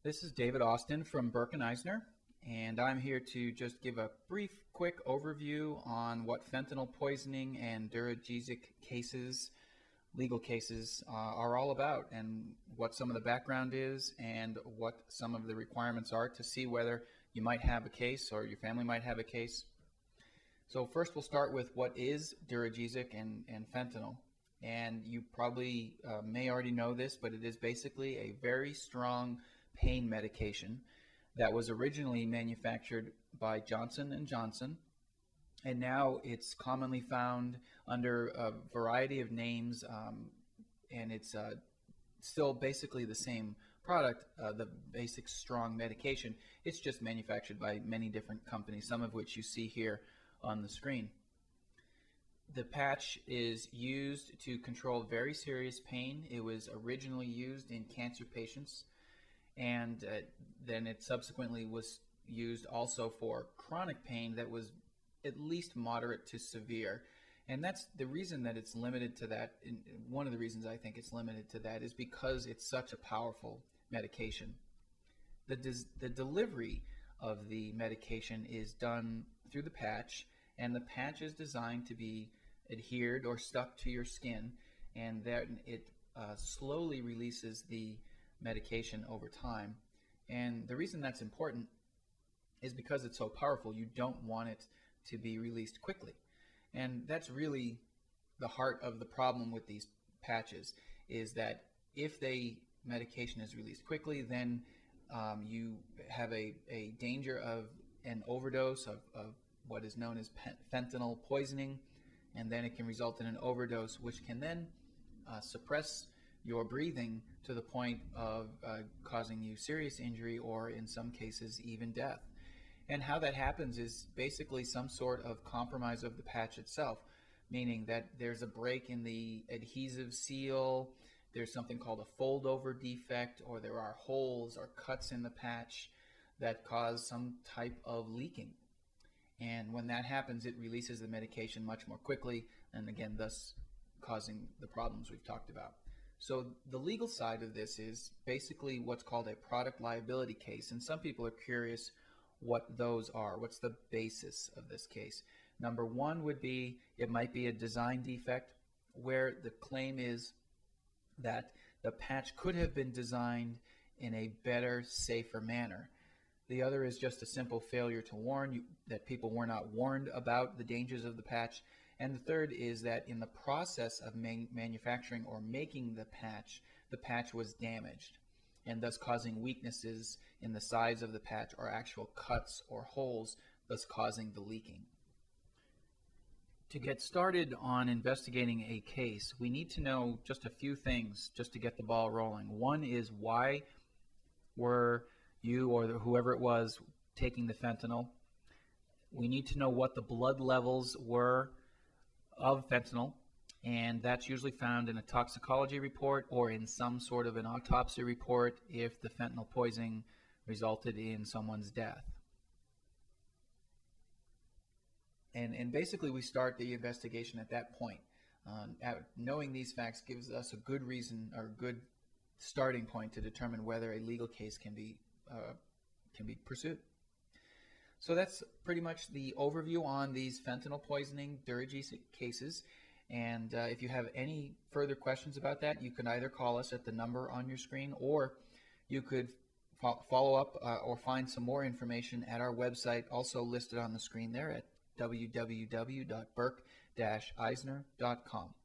This is David Austin from Burke and Eisner, and I'm here to just give a brief, quick overview on what fentanyl poisoning and duragesic cases, legal cases, are all about, and what some of the background is, and what some of the requirements are to see whether you might have a case or your family might have a case. So first we'll start with what is duragesic and fentanyl. And you probably may already know this, but it is basically a very strong pain medication that was originally manufactured by Johnson & Johnson, and now it's commonly found under a variety of names, and it's still basically the same product, the basic strong medication. It's just manufactured by many different companies, some of which you see here on the screen. The patch is used to control very serious pain. It was originally used in cancer patients, and then it subsequently was used also for chronic pain that was at least moderate to severe. And that's the reason that it's limited to that. One of the reasons I think it's limited to that is because it's such a powerful medication. The delivery of the medication is done through the patch, and the patch is designed to be adhered or stuck to your skin, and then it slowly releases the medication over time. And the reason that's important is because it's so powerful, you don't want it to be released quickly. And that's really the heart of the problem with these patches, is that if the medication is released quickly, then you have a danger of an overdose of what is known as fentanyl poisoning, and then it can result in an overdose, which can then suppress your breathing to the point of causing you serious injury, or in some cases even death. And how that happens is basically some sort of compromise of the patch itself, meaning that there's a break in the adhesive seal, there's something called a fold over defect, or there are holes or cuts in the patch that cause some type of leaking. And when that happens, it releases the medication much more quickly, and again, thus causing the problems we've talked about. So the legal side of this is basically what's called a product liability case, and some people are curious what those are. What's the basis of this case? Number one would be, it might be a design defect where the claim is that the patch could have been designed in a better, safer manner. The other is just a simple failure to warn you, that people were not warned about the dangers of the patch. And the third is that in the process of manufacturing or making the patch was damaged, and thus causing weaknesses in the sides of the patch or actual cuts or holes, thus causing the leaking. To get started on investigating a case, we need to know just a few things just to get the ball rolling. One is, why were you or whoever it was taking the fentanyl? We need to know what the blood levels were of fentanyl, and that's usually found in a toxicology report or in some sort of an autopsy report if the fentanyl poisoning resulted in someone's death. And basically we start the investigation at that point. Knowing these facts gives us a good reason or a good starting point to determine whether a legal case can be pursued. So that's pretty much the overview on these fentanyl poisoning duragesic cases. And if you have any further questions about that, you can either call us at the number on your screen, or you could follow up or find some more information at our website, also listed on the screen there at www.burke-eisner.com.